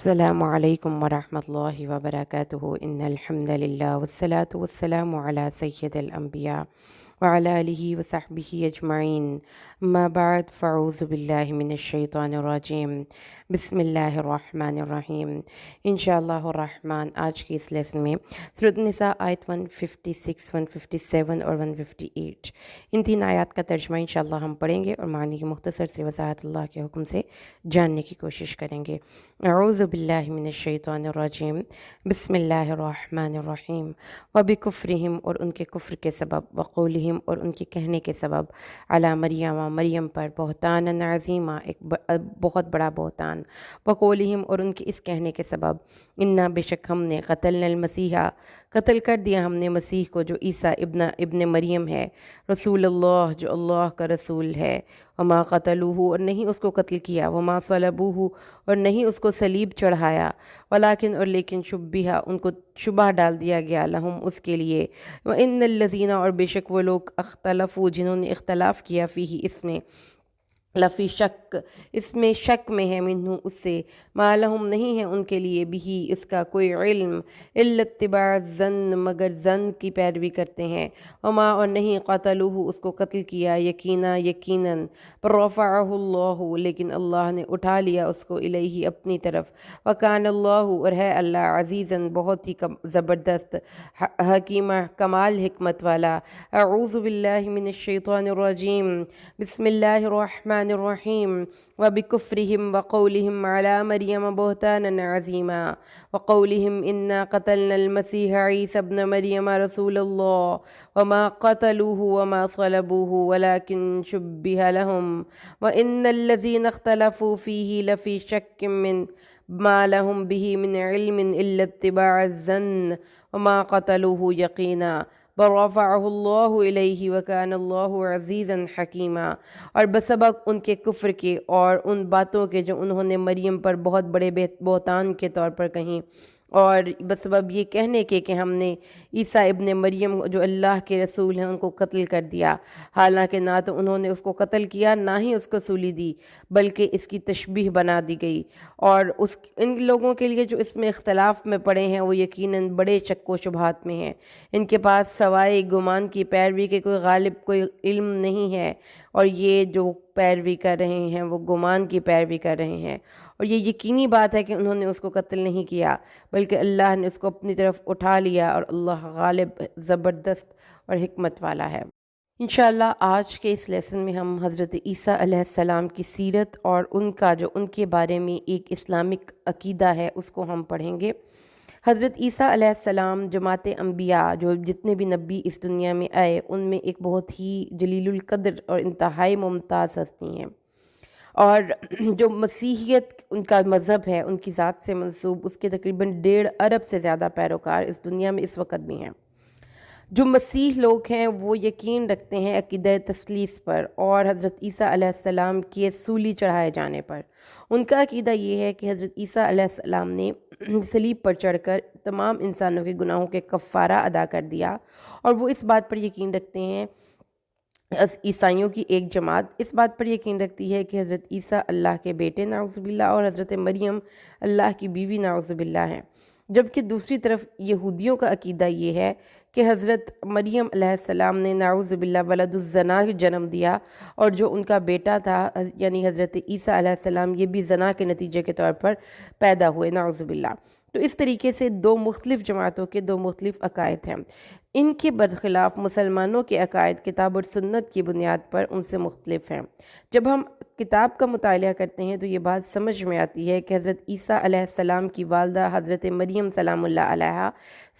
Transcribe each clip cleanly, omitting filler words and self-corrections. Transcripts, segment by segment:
السلام علیکم ورحمۃ اللہ وبرکاتہ ان الحمد للہ والصلاة والسلام علی سید الانبیاء وعلی آلہ وصحبہ اجمعین اما بعد فاعوذ باللہ من الشیطان الرجیم بسم اللہ الرحمن الرحیم انشاءاللہ الرحمن آج کی اس لیسن میں سورۃ النساء آیت 156 157 اور 158 ان تین آیات کا ترجمہ انشاءاللہ ہم پڑھیں گے اور معنی کی مختصر سی وضاحت اللہ کے حکم سے جاننے کی کوشش کریں گے۔ اعوذ باللہ من الشیطان الرجیم بسم اللہ الرحمن الرحیم وبکفرہم اور ان کے کفر کے سبب وقولہم اور ان کے کہنے کے سبب علی مریم پر بہتان عظیمہ ایک بہت بڑا بہتان وقولہم اور ان کے اس کہنے کے سبب انا بے شک ہم نے قتلنا المسیح قتل کر دیا ہم نے مسیح کو جو عیسیٰ ابن مریم ہے رسول اللہ جو اللہ کا رسول ہے وما قتلوہ اور نہیں اس کو قتل کیا وما صلبوہ اور نہیں اس کو صلیب چڑھایا ولیکن اور لیکن شبیہ ان کو شبہ ڈال دیا گیا لہم اس کے لیے وان الذین اور بے شک وہ لوگ اختلفوا جنہوں نے اختلاف کیا فیہ اس میں لفی شک اس میں شک میں ہے منہ اس سے ما لہم نہیں ہے ان کے لیے بھی اس کا کوئی علم الا اتباع الظن مگر ظن کی پیروی کرتے ہیں وما اور نہیں قتلوہ اس کو قتل کیا یقیناً پر رفعہ اللہ لیکن اللہ نے اٹھا لیا اس کو الیہ اپنی طرف وکان اللہ اور ہے اللہ عزیزاً بہت ہی زبردست حکیمہ کمال حکمت والا۔ اعوذ باللہ من الشیطان الرجیم بسم اللہ الرحمن الرحیم وبکفرہم وقولہم علی مریم بہتانا عظیما وقولہم انا قتلنا المسیح عیسی ابن مریم رسول اللہ وما قتلوہ وما صلبوہ ولکن شبہ لہم وان الذین اختلفوا فیہ لفی شک من ما لہم بہ من علم الا اتباع الظن وما قتلوہ یقینا بل رفعہ اللہ الیہ وکان اللہ عزیزا حکیما۔ اور بسبب ان کے کفر کے اور ان باتوں کے جو انہوں نے مریم پر بہت بڑے بہتان کے طور پر کہیں اور بسبب یہ کہنے کے کہ ہم نے عیسیٰ ابن مریم جو اللہ کے رسول ہیں ان کو قتل کر دیا، حالانکہ نہ تو انہوں نے اس کو قتل کیا نہ ہی اس کو سولی دی بلکہ اس کی تشبیہ بنا دی گئی، اور ان لوگوں کے لیے جو اس میں اختلاف میں پڑے ہیں وہ یقیناً بڑے شک و شبہات میں ہیں، ان کے پاس سوائے گمان کی پیروی کے کوئی غالب کوئی علم نہیں ہے، اور یہ جو پیروی کر رہے ہیں وہ گمان کی پیروی کر رہے ہیں، اور یہ یقینی بات ہے کہ انہوں نے اس کو قتل نہیں کیا بلکہ اللہ نے اس کو اپنی طرف اٹھا لیا، اور اللہ غالب زبردست اور حکمت والا ہے۔ انشاءاللہ آج کے اس لیسن میں ہم حضرت عیسیٰ علیہ السلام کی سیرت اور ان کے بارے میں ایک اسلامک عقیدہ ہے اس کو ہم پڑھیں گے۔ حضرت عیسیٰ علیہ السلام جماعت انبیاء جو جتنے بھی نبی اس دنیا میں آئے ان میں ایک بہت ہی جلیل القدر اور انتہائی ممتاز ہستی ہیں، اور جو مسیحیت ان کا مذہب ہے ان کی ذات سے منسوب اس کے تقریباً 1.5 ارب سے زیادہ پیروکار اس دنیا میں اس وقت بھی ہیں۔ جو مسیح لوگ ہیں وہ یقین رکھتے ہیں عقیدہ تثلیث پر اور حضرت عیسیٰ علیہ السلام کے سولی چڑھائے جانے پر۔ ان کا عقیدہ یہ ہے کہ حضرت عیسیٰ علیہ السلام نے صلیب پر چڑھ کر تمام انسانوں کے گناہوں کے کفارہ ادا کر دیا، اور وہ اس بات پر یقین رکھتے ہیں، عیسائیوں کی ایک جماعت اس بات پر یقین رکھتی ہے کہ حضرت عیسیٰ اللہ کے بیٹے نعوذ باللہ اور حضرت مریم اللہ کی بیوی نعوذ باللہ ہیں، جبکہ دوسری طرف یہودیوں کا عقیدہ یہ ہے کہ حضرت مریم علیہ السلام نے نعوذ باللہ ولد الزنا جنم دیا، اور جو ان کا بیٹا تھا یعنی حضرت عیسیٰ علیہ السلام یہ بھی زنا کے نتیجے کے طور پر پیدا ہوئے نعوذ باللہ۔ تو اس طریقے سے دو مختلف جماعتوں کے دو مختلف عقائد ہیں۔ ان کے برخلاف مسلمانوں کے عقائد کتاب اور سنت کی بنیاد پر ان سے مختلف ہیں۔ جب ہم کتاب کا مطالعہ کرتے ہیں تو یہ بات سمجھ میں آتی ہے کہ حضرت عیسیٰ علیہ السلام کی والدہ حضرت مریم سلام اللہ علیہا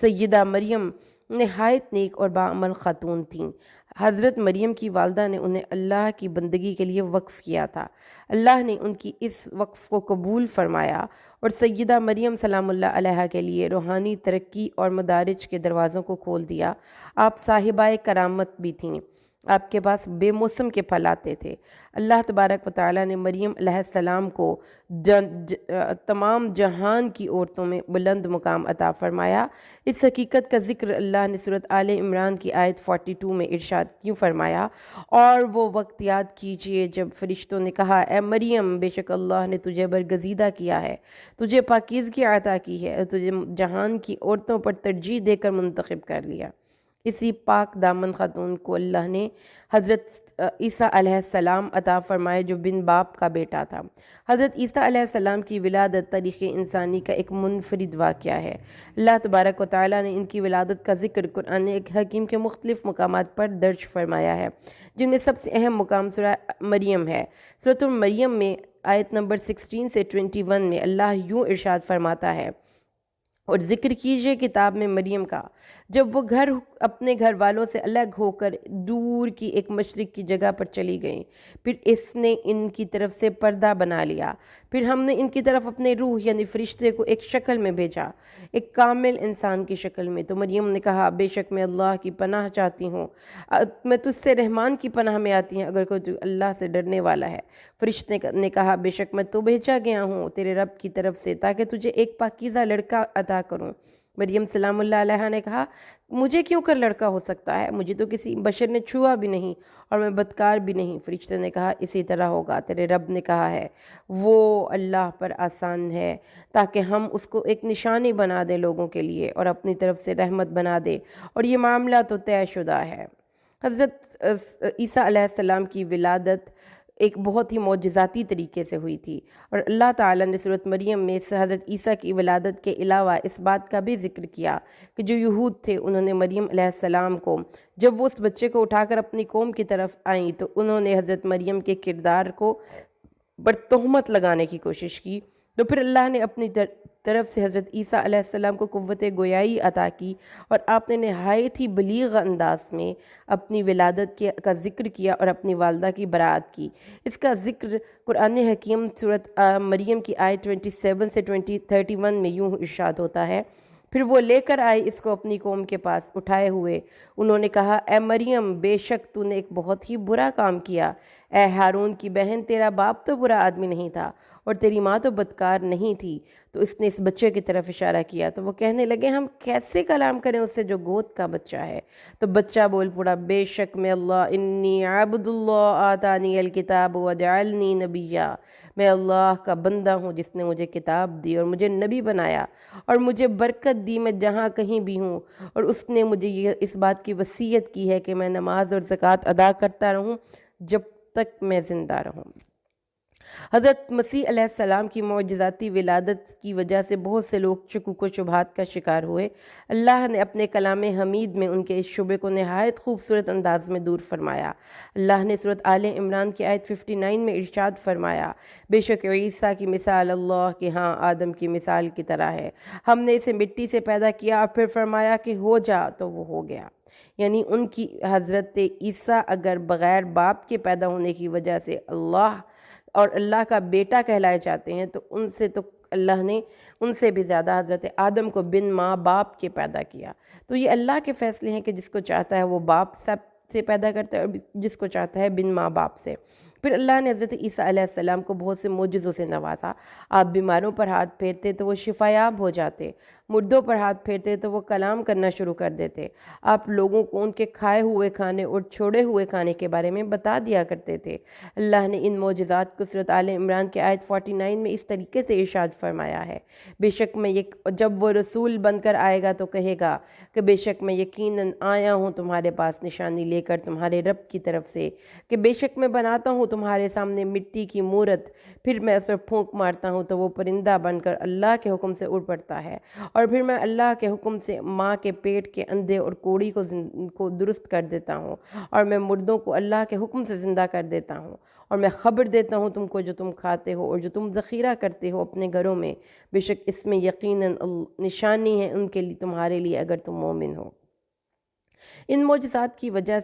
سیدہ مریم نہایت نیک اور باعمل خاتون تھیں۔ حضرت مریم کی والدہ نے انہیں اللہ کی بندگی کے لیے وقف کیا تھا، اللہ نے ان کی اس وقف کو قبول فرمایا اور سیدہ مریم سلام اللہ علیہا کے لیے روحانی ترقی اور مدارج کے دروازوں کو کھول دیا۔ آپ صاحبہ کرامت بھی تھیں، آپ کے پاس بے موسم کے پھل آتے تھے۔ اللہ تبارک و تعالیٰ نے مریم علیہ السلام کو تمام جہان کی عورتوں میں بلند مقام عطا فرمایا۔ اس حقیقت کا ذکر اللہ نے سورۃ آل عمران کی آیت 42 میں ارشاد کیوں فرمایا؟ اور وہ وقت یاد کیجئے جب فرشتوں نے کہا، اے مریم، بے شک اللہ نے تجھے برگزیدہ کیا ہے، تجھے پاکیزگی عطا کی ہے، تجھے جہان کی عورتوں پر ترجیح دے کر منتخب کر لیا۔ اسی پاک دامن خاتون کو اللہ نے حضرت عیسیٰ علیہ السلام عطا فرمائے جو بن باپ کا بیٹا تھا۔ حضرت عیسیٰ علیہ السلام کی ولادت تاریخ انسانی کا ایک منفرد واقعہ ہے۔ اللہ تبارک و تعالیٰ نے ان کی ولادت کا ذکر قرآن حکیم کے مختلف مقامات پر درج فرمایا ہے، جن میں سب سے اہم مقام سورہ مریم ہے۔ سورۃ مریم میں آیت نمبر 16 سے 21 میں اللہ یوں ارشاد فرماتا ہے، اور ذکر کیجئے کتاب میں مریم کا، جب وہ اپنے گھر والوں سے الگ ہو کر دور کی ایک مشرق کی جگہ پر چلی گئیں، پھر اس نے ان کی طرف سے پردہ بنا لیا، پھر ہم نے ان کی طرف اپنے روح یعنی فرشتے کو ایک شکل میں بھیجا، ایک کامل انسان کی شکل میں۔ تو مریم نے کہا، بے شک میں اللہ کی پناہ چاہتی ہوں، میں تجھ سے رحمان کی پناہ میں آتی ہوں اگر کوئی اللہ سے ڈرنے والا ہے۔ فرشتے نے کہا، بے شک میں تو بھیجا گیا ہوں تیرے رب کی طرف سے تاکہ تجھے ایک پاکیزہ لڑکا عطا کروں۔ مریم سلام اللہ علیہ نے کہا، مجھے کیوں کر لڑکا ہو سکتا ہے؟ مجھے تو کسی بشر نے چھوا بھی نہیں اور میں بدکار بھی نہیں۔ فرشتے نے کہا، اسی طرح ہوگا، تیرے رب نے کہا ہے، وہ اللہ پر آسان ہے تاکہ ہم اس کو ایک نشانی بنا دے لوگوں کے لیے اور اپنی طرف سے رحمت بنا دے، اور یہ معاملہ تو طے شدہ ہے۔ حضرت عیسیٰ علیہ السلام کی ولادت ایک بہت ہی معجزاتی طریقے سے ہوئی تھی، اور اللہ تعالیٰ نے سورۃ مریم میں حضرت عیسیٰ کی ولادت کے علاوہ اس بات کا بھی ذکر کیا کہ جو یہود تھے انہوں نے مریم علیہ السلام کو، جب وہ اس بچے کو اٹھا کر اپنی قوم کی طرف آئیں تو انہوں نے حضرت مریم کے کردار کو پر تہمت لگانے کی کوشش کی، تو پھر اللہ نے اپنی طرف سے حضرت عیسیٰ علیہ السلام کو قوت گویائی عطا کی، اور آپ نے نہایت ہی بلیغ انداز میں اپنی ولادت کا ذکر کیا اور اپنی والدہ کی برات کی۔ اس کا ذکر قرآن حکیم سورۃ مریم کی آیت 27 سے 31 میں یوں ارشاد ہوتا ہے، پھر وہ لے کر آئے اس کو اپنی قوم کے پاس اٹھائے ہوئے، انہوں نے کہا، اے مریم، بے شک تو نے ایک بہت ہی برا کام کیا، اے ہارون کی بہن، تیرا باپ تو برا آدمی نہیں تھا اور تیری ماں تو بدکار نہیں تھی۔ تو اس نے اس بچے کی طرف اشارہ کیا، تو وہ کہنے لگے، ہم کیسے کلام کریں اس سے جو گود کا بچہ ہے؟ تو بچہ بول پڑا، بے شک میں اللہ، انی عبد اللہ آتانی الکتاب وجعلنی نبیا، میں اللہ کا بندہ ہوں جس نے مجھے کتاب دی اور مجھے نبی بنایا اور مجھے برکت دی، میں جہاں کہیں بھی ہوں، اور اس نے مجھے اس بات کی وصیت کی ہے کہ میں نماز اور زکوٰۃ ادا کرتا رہوں جب تک میں زندہ رہوں۔ حضرت مسیح علیہ السلام کی معجزاتی ولادت کی وجہ سے بہت سے لوگ شکوک و شبہات کا شکار ہوئے۔ اللہ نے اپنے کلام حمید میں ان کے اس شبے کو نہایت خوبصورت انداز میں دور فرمایا۔ اللہ نے سورۃ آل عمران کی آیت 59 میں ارشاد فرمایا، بے شک عیسیٰ کی مثال اللہ کے ہاں آدم کی مثال کی طرح ہے، ہم نے اسے مٹی سے پیدا کیا اور پھر فرمایا کہ ہو جا تو وہ ہو گیا۔ یعنی ان کی حضرت عیسیٰ اگر بغیر باپ کے پیدا ہونے کی وجہ سے اللہ کا بیٹا کہلائے جاتے ہیں، تو اللہ نے ان سے بھی زیادہ حضرت آدم کو بن ماں باپ کے پیدا کیا۔ تو یہ اللہ کے فیصلے ہیں کہ جس کو چاہتا ہے وہ باپ سے پیدا کرتا ہے اور جس کو چاہتا ہے بن ماں باپ سے۔ پھر اللہ نے حضرت عیسیٰ علیہ السلام کو بہت سے معجزوں سے نوازا۔ آپ بیماروں پر ہاتھ پھیرتے تو وہ شفایاب ہو جاتے، مردوں پر ہاتھ پھیرتے تو وہ کلام کرنا شروع کر دیتے، آپ لوگوں کو ان کے کھائے ہوئے کھانے اور چھوڑے ہوئے کھانے کے بارے میں بتا دیا کرتے تھے۔ اللہ نے ان معجزات کو سورۃ آل عمران کے آیت 49 میں اس طریقے سے ارشاد فرمایا ہے، بے شک میں جب وہ رسول بن کر آئے گا تو کہے گا کہ بے شک میں یقیناً آیا ہوں تمہارے پاس نشانی لے کر تمہارے رب کی طرف سے، کہ بے شک میں بناتا ہوں تمہارے سامنے مٹی کی مورت، پھر میں اس پر پھونک مارتا ہوں تو وہ پرندہ بن کر اللہ کے حکم سے اڑ پڑتا ہے، اور پھر میں اللہ کے حکم سے ماں کے پیٹ کے اندھے اور کوڑی کو درست کر دیتا ہوں، اور میں مردوں کو اللہ کے حکم سے زندہ کر دیتا ہوں، اور میں خبر دیتا ہوں تم کو جو تم کھاتے ہو اور جو تم ذخیرہ کرتے ہو اپنے گھروں میں، بے شک اس میں یقیناً نشانی ہے ان کے لیے، تمہارے لیے اگر تم مومن ہو۔ ان معجزات کی وجہ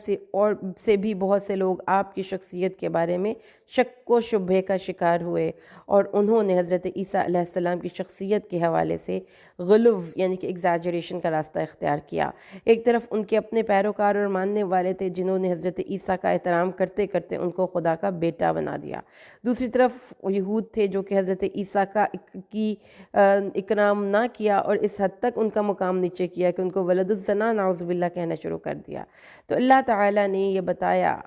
سے بھی بہت سے لوگ آپ کی شخصیت کے بارے میں شک و شبہ کا شکار ہوئے، اور انہوں نے حضرت عیسیٰ علیہ السلام کی شخصیت کے حوالے سے غلو یعنی کہ ایگزیجریشن کا راستہ اختیار کیا۔ ایک طرف ان کے اپنے پیروکار اور ماننے والے تھے جنہوں نے حضرت عیسیٰ کا احترام کرتے کرتے ان کو خدا کا بیٹا بنا دیا، دوسری طرف یہود تھے جو کہ حضرت عیسیٰ کی اکرام نہ کیا اور اس حد تک ان کا مقام نیچے کیا کہ ان کو ولد الزنا نعوذ باللہ کہنا شروع کر دیا۔ تو اللہ تعالیٰ نے یہ بتایا،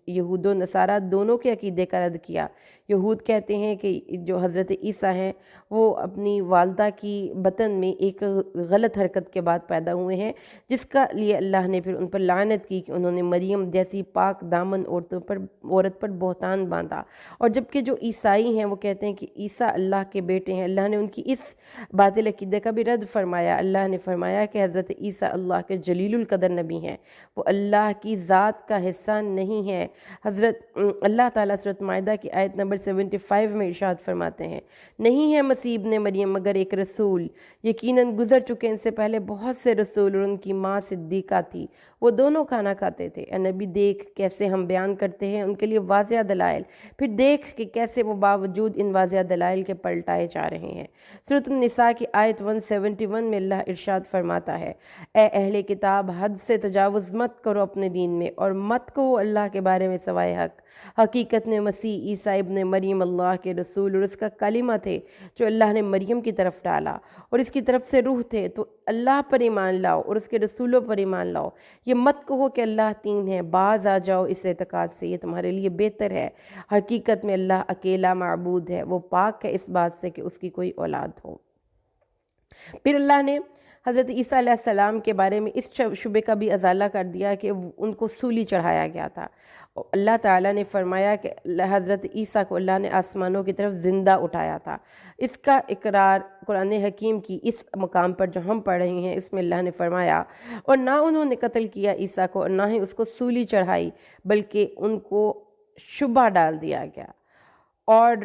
یہود و نصارہ دونوں کے عقیدے کا رد کیا۔ یہود کہتے ہیں کہ جو حضرت عیسیٰ ہیں وہ اپنی والدہ کی بطن میں ایک غلط حرکت کے بعد پیدا ہوئے ہیں، جس کا لیے اللہ نے پھر ان پر لعنت کی کہ انہوں نے مریم جیسی پاک دامن عورت پر بہتان باندھا۔ اور جبکہ جو عیسائی ہیں وہ کہتے ہیں کہ عیسیٰ اللہ کے بیٹے ہیں، اللہ نے ان کی اس باطل عقیدے کا بھی رد فرمایا۔ اللہ نے فرمایا کہ حضرت عیسیٰ اللہ کے جلیل القدر نبی ہیں، وہ اللہ کی ذات کا حصہ نہیں ہے۔ اللہ تعالیٰ سورۃ مائدہ کی آیت نمبر 75 میں ارشاد فرماتے ہیں، نہیں ہے مسیح ابن مریم مگر ایک رسول، یقیناً گزر چکے ان سے پہلے بہت سے رسول، اور ان کی ماں صدیقہ تھی، وہ دونوں کھانا کھاتے تھے۔ اے نبی دیکھ کیسے ہم بیان کرتے ہیں ان کے لیے واضح دلائل، پھر دیکھ کہ کیسے وہ باوجود ان واضح دلائل کے پلٹائے جا رہے ہیں۔ سورۃ النساء کی آیت 171 میں اللہ ارشاد فرماتا ہے، اے اہل کتاب حد سے تجاوز مت کرو اپنے دین میں، اور مت کہو اللہ کے بارے میں سوائے حق۔ حقیقت میں مسیح عیسیٰ ابن مریم اللہ کے رسول اور اس کا کلمہ تھے جو اللہ نے مریم کی طرف ڈالا، اور اس کی طرف سے روح تھے، تو اللہ پر ایمان لاؤ اور اس کے رسولوں پر ایمان لاؤ۔ یہ مت کہو کہ اللہ تین ہے، باز آ جاؤ اس اعتقاد سے، یہ تمہارے لیے بہتر ہے۔ حقیقت میں اللہ اکیلا معبود ہے، وہ پاک ہے اس بات سے کہ اس کی کوئی اولاد ہو۔ پھر اللہ نے حضرت عیسیٰ علیہ السلام کے بارے میں اس شبے کا بھی ازالہ کر دیا کہ ان کو سولی چڑھایا گیا تھا۔ اللہ تعالیٰ نے فرمایا کہ حضرت عیسیٰ کو اللہ نے آسمانوں کی طرف زندہ اٹھایا تھا۔ اس کا اقرار قرآن حکیم کی اس مقام پر جو ہم پڑھ رہے ہیں، اس میں اللہ نے فرمایا، اور نہ انہوں نے قتل کیا عیسیٰ کو اور نہ ہی اس کو سولی چڑھائی، بلکہ ان کو شبہ ڈال دیا گیا، اور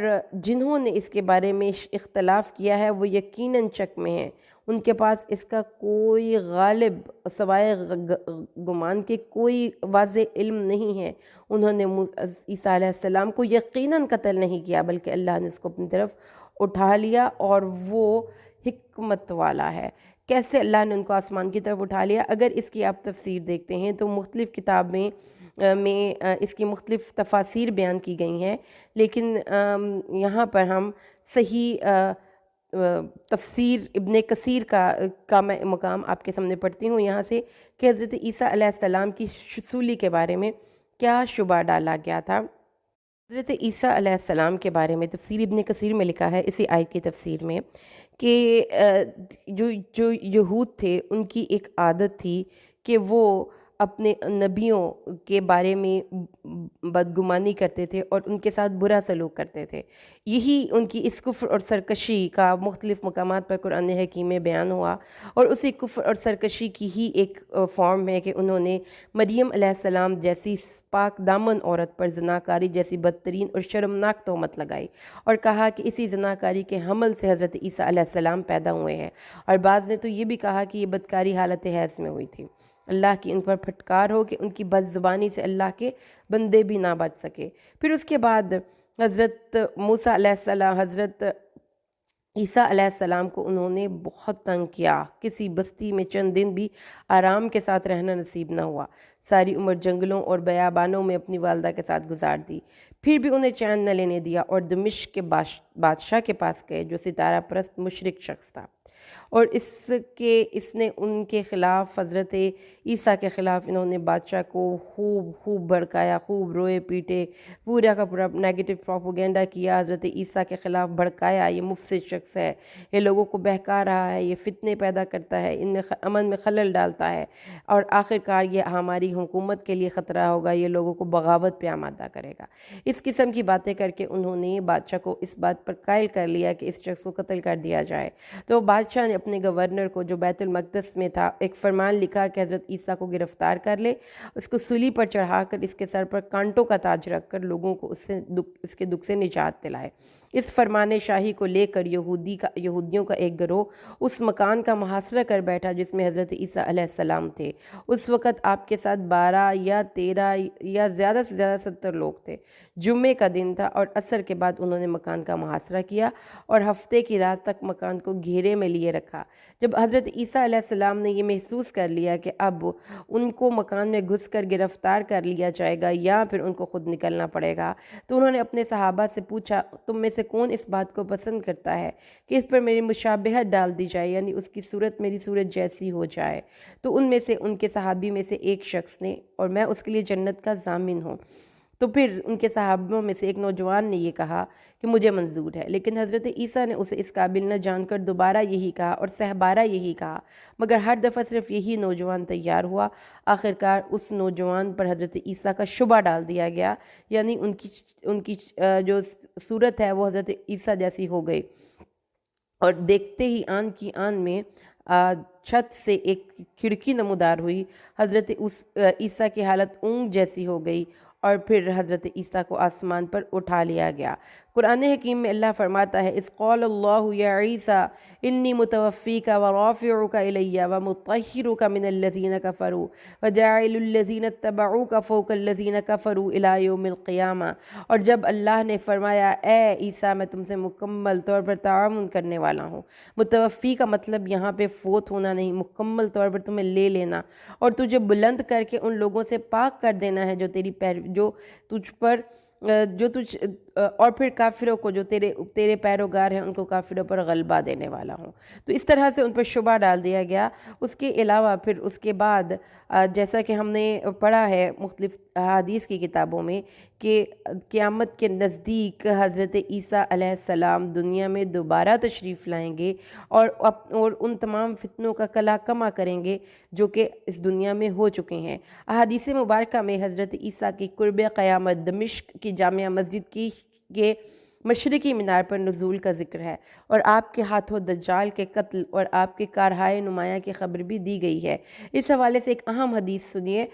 جنہوں نے اس کے بارے میں اختلاف کیا ہے وہ یقیناً شک میں ہیں۔ ان کے پاس اس کا کوئی غالب سوائے گمان کے کوئی واضح علم نہیں ہے۔ انہوں نے عیسیٰ علیہ السلام کو یقیناً قتل نہیں کیا، بلکہ اللہ نے اس کو اپنی طرف اٹھا لیا، اور وہ حکمت والا ہے۔ کیسے اللہ نے ان کو آسمان کی طرف اٹھا لیا؟ اگر اس کی آپ تفسیر دیکھتے ہیں تو مختلف کتاب میں اس کی مختلف تفاسیر بیان کی گئی ہیں، لیکن یہاں پر ہم صحیح تفسیر ابن کثیر کا میں مقام آپ کے سامنے پڑھتی ہوں یہاں سے، کہ حضرت عیسیٰ علیہ السلام کی سولی کے بارے میں کیا شبہ ڈالا گیا تھا۔ حضرت عیسیٰ علیہ السلام کے بارے میں تفسیر ابن کثیر میں لکھا ہے، اسی آیت کی تفسیر میں، کہ جو یہود تھے ان کی ایک عادت تھی کہ وہ اپنے نبیوں کے بارے میں بدگمانی کرتے تھے اور ان کے ساتھ برا سلوک کرتے تھے۔ یہی ان کی اس کفر اور سرکشی کا مختلف مقامات پر قرآن حکیم میں بیان ہوا، اور اسی کفر اور سرکشی کی ہی ایک فارم ہے کہ انہوں نے مریم علیہ السلام جیسی پاک دامن عورت پر زناکاری جیسی بدترین اور شرمناک تہمت لگائی، اور کہا کہ اسی زناکاری کے حمل سے حضرت عیسیٰ علیہ السلام پیدا ہوئے ہیں، اور بعض نے تو یہ بھی کہا کہ یہ بدکاری حالت حیض میں ہوئی تھی۔ اللہ کی ان پر پھٹکار ہو کہ ان کی بد زبانی سے اللہ کے بندے بھی نہ بچ سکے۔ پھر اس کے بعد حضرت موسیٰ علیہ السلام، حضرت عیسیٰ علیہ السلام کو انہوں نے بہت تنگ کیا، کسی بستی میں چند دن بھی آرام کے ساتھ رہنا نصیب نہ ہوا، ساری عمر جنگلوں اور بیابانوں میں اپنی والدہ کے ساتھ گزار دی، پھر بھی انہیں چین نہ لینے دیا، اور دمشق کے بادشاہ کے پاس گئے جو ستارہ پرست مشرک شخص تھا، اور اس نے ان کے خلاف، حضرت عیسیٰ کے خلاف انہوں نے بادشاہ کو خوب بھڑکایا، خوب روئے پیٹے، پورا کا پورا نیگیٹو پروپیگنڈا کیا، حضرت عیسیٰ کے خلاف بھڑکایا، یہ مفسد شخص ہے، یہ لوگوں کو بہکا رہا ہے، یہ فتنے پیدا کرتا ہے، ان میں امن میں خلل ڈالتا ہے، اور آخرکار یہ ہماری حکومت کے لیے خطرہ ہوگا، یہ لوگوں کو بغاوت پہ آمادہ کرے گا۔ اس قسم کی باتیں کر کے انہوں نے بادشاہ کو اس بات پر قائل کر لیا کہ اس شخص کو قتل کر دیا جائے۔ تو بادشاہ نے اپنے گورنر کو جو بیت المقدس میں تھا ایک فرمان لکھا کہ حضرت عیسیٰ کو گرفتار کر لے، اس کو سولی پر چڑھا کر اس کے سر پر کانٹوں کا تاج رکھ کر لوگوں کو اس کے دکھ سے نجات دلائے۔ اس فرمان شاہی کو لے کر یہودیوں کا ایک گروہ اس مکان کا محاصرہ کر بیٹھا جس میں حضرت عیسیٰ علیہ السلام تھے۔ اس وقت آپ کے ساتھ 12 یا 13 یا زیادہ سے زیادہ 70 لوگ تھے۔ جمعے کا دن تھا اور عصر کے بعد انہوں نے مکان کا محاصرہ کیا اور ہفتے کی رات تک مکان کو گھیرے میں لیے رکھا۔ جب حضرت عیسیٰ علیہ السلام نے یہ محسوس کر لیا کہ اب ان کو مکان میں گھس کر گرفتار کر لیا جائے گا یا پھر ان کو خود نکلنا پڑے گا، تو انہوں نے اپنے صحابہ سے پوچھا، تم میں سے کون اس بات کو پسند کرتا ہے کہ اس پر میری مشابہت ڈال دی جائے، یعنی اس کی صورت میری صورت جیسی ہو جائے؟ تو ان میں سے ان کے صحابی میں سے ایک شخص نے، اور میں اس کے لیے جنت کا ضامن ہوں۔ تو پھر ان کے صحابوں میں سے ایک نوجوان نے یہ کہا کہ مجھے منظور ہے، لیکن حضرت عیسیٰ نے اسے اس قابل نہ جان کر دوبارہ یہی کہا اور سہبارہ یہی کہا، مگر ہر دفعہ صرف یہی نوجوان تیار ہوا۔ آخرکار اس نوجوان پر حضرت عیسیٰ کا شبہ ڈال دیا گیا، یعنی ان کی جو صورت ہے وہ حضرت عیسیٰ جیسی ہو گئی، اور دیکھتے ہی آن کی آن میں چھت سے ایک کھڑکی نمودار ہوئی۔ حضرت عیسیٰ کی حالت اونگ جیسی ہو گئی اور پھر حضرت عیسیٰ کو آسمان پر اٹھا لیا گیا۔ قرآن حکیم میں اللہ فرماتا ہے، اذ قال اللہ یا عیسیٰ انی متوفیک ورافعک الی ومطہرک من الذین کفروا وجاعل الذین اتبعوک فوق الذین کفروا الی یوم القیامہ۔ اور جب اللہ نے فرمایا، اے عیسیٰ میں تم سے مکمل طور پر تعاون کرنے والا ہوں۔ متوفی کا مطلب یہاں پہ فوت ہونا نہیں، مکمل طور پر تمہیں لے لینا اور تجھے بلند کر کے ان لوگوں سے پاک کر دینا ہے جو تجھ پر اور پھر کافروں کو جو تیرے پیروکار ہیں ان کو کافروں پر غلبہ دینے والا ہوں۔ تو اس طرح سے ان پر شبہ ڈال دیا گیا۔ اس کے علاوہ پھر اس کے بعد جیسا کہ ہم نے پڑھا ہے مختلف حدیث کی کتابوں میں کہ قیامت کے نزدیک حضرت عیسیٰ علیہ السلام دنیا میں دوبارہ تشریف لائیں گے اور ان تمام فتنوں کا کلا کما کریں گے جو کہ اس دنیا میں ہو چکے ہیں۔ احادیث مبارکہ میں حضرت عیسیٰ کی قرب قیامت دمشق کی جامع مسجد کے مشرقی مینار پر نزول کا ذکر ہے، اور آپ کے ہاتھوں دجال کے قتل اور آپ کے کارہائے نمایاں کی خبر بھی دی گئی ہے۔ اس حوالے سے ایک اہم حدیث سنیے۔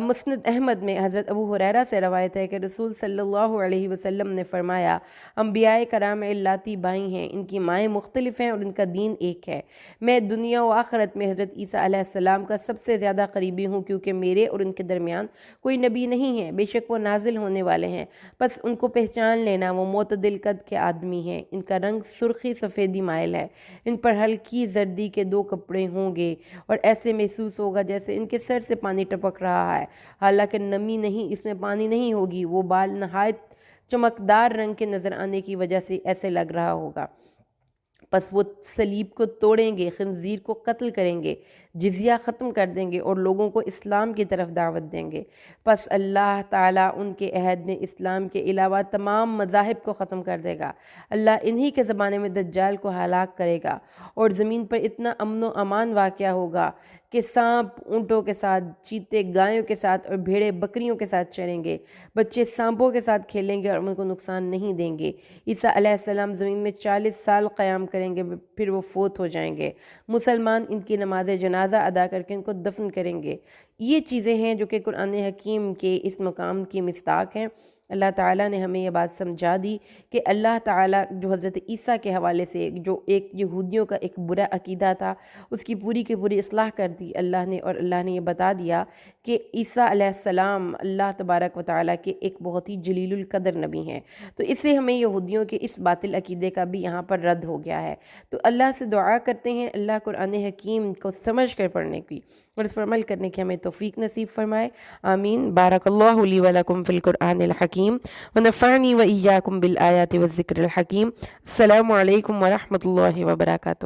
مسند احمد میں حضرت ابو ہریرہ سے روایت ہے کہ رسول صلی اللہ علیہ وسلم نے فرمایا، انبیاء کرام اللاتی بھائی ہیں، ان کی مائیں مختلف ہیں اور ان کا دین ایک ہے۔ میں دنیا و آخرت میں حضرت عیسیٰ علیہ السلام کا سب سے زیادہ قریبی ہوں، کیونکہ میرے اور ان کے درمیان کوئی نبی نہیں ہے، بے شک وہ نازل ہونے والے ہیں، بس ان کو پہچان لینا۔ وہ معتدل قد کے آدمی ہیں، ان کا رنگ سرخی سفیدی مائل ہے، ان پر ہلکی زردی کے 2 کپڑے ہوں گے اور ایسے محسوس ہوگا جیسے ان کے سر سے پانی ٹپک رہا ہے، حالانکہ نمی نہیں، اس میں پانی نہیں ہوگی۔ وہ بال نہایت چمکدار رنگ کے نظر آنے کی وجہ سے ایسے لگ رہا ہوگا۔ پس وہ صلیب کو توڑیں گے، خنزیر کو قتل کریں گے، جزیہ ختم کر دیں گے اور لوگوں کو اسلام کی طرف دعوت دیں گے۔ پس اللہ تعالیٰ ان کے عہد میں اسلام کے علاوہ تمام مذاہب کو ختم کر دے گا۔ اللہ انہی کے زمانے میں دجال کو ہلاک کرے گا اور زمین پر اتنا امن و امان واقع ہوگا کہ سانپ اونٹوں کے ساتھ، چیتے گایوں کے ساتھ اور بھیڑے بکریوں کے ساتھ چریں گے، بچے سانپوں کے ساتھ کھیلیں گے اور ان کو نقصان نہیں دیں گے۔ عیسیٰ علیہ السلام زمین میں 40 سال قیام کریں گے، پھر وہ فوت ہو جائیں گے۔ مسلمان ان کی نماز جنازہ ادا کر کے ان کو دفن کریں گے۔ یہ چیزیں ہیں جو کہ قرآن حکیم کے اس مقام کی مصداق ہیں۔ اللہ تعالیٰ نے ہمیں یہ بات سمجھا دی کہ اللہ تعالیٰ جو حضرت عیسیٰ کے حوالے سے جو ایک یہودیوں کا ایک برا عقیدہ تھا اس کی پوری کی پوری اصلاح کر دی اللہ نے، اور اللہ نے یہ بتا دیا کہ عیسیٰ علیہ السلام اللہ تبارک و تعالیٰ کے ایک بہت ہی جلیل القدر نبی ہیں۔ تو اس سے ہمیں یہودیوں کے اس باطل عقیدے کا بھی یہاں پر رد ہو گیا ہے۔ تو اللہ سے دعا کرتے ہیں اللہ قرآن حکیم کو سمجھ کر پڑھنے کی اور اس پر عمل کرنے کی ہمیں توفیق نصیب فرمائے، آمین۔ بارک اللہ لی ولکم فی القرآن الحکیم ونفعنی وإیاکم بالآیات والذکر الحکیم۔ السلام علیکم ورحمۃ اللہ وبرکاتہ۔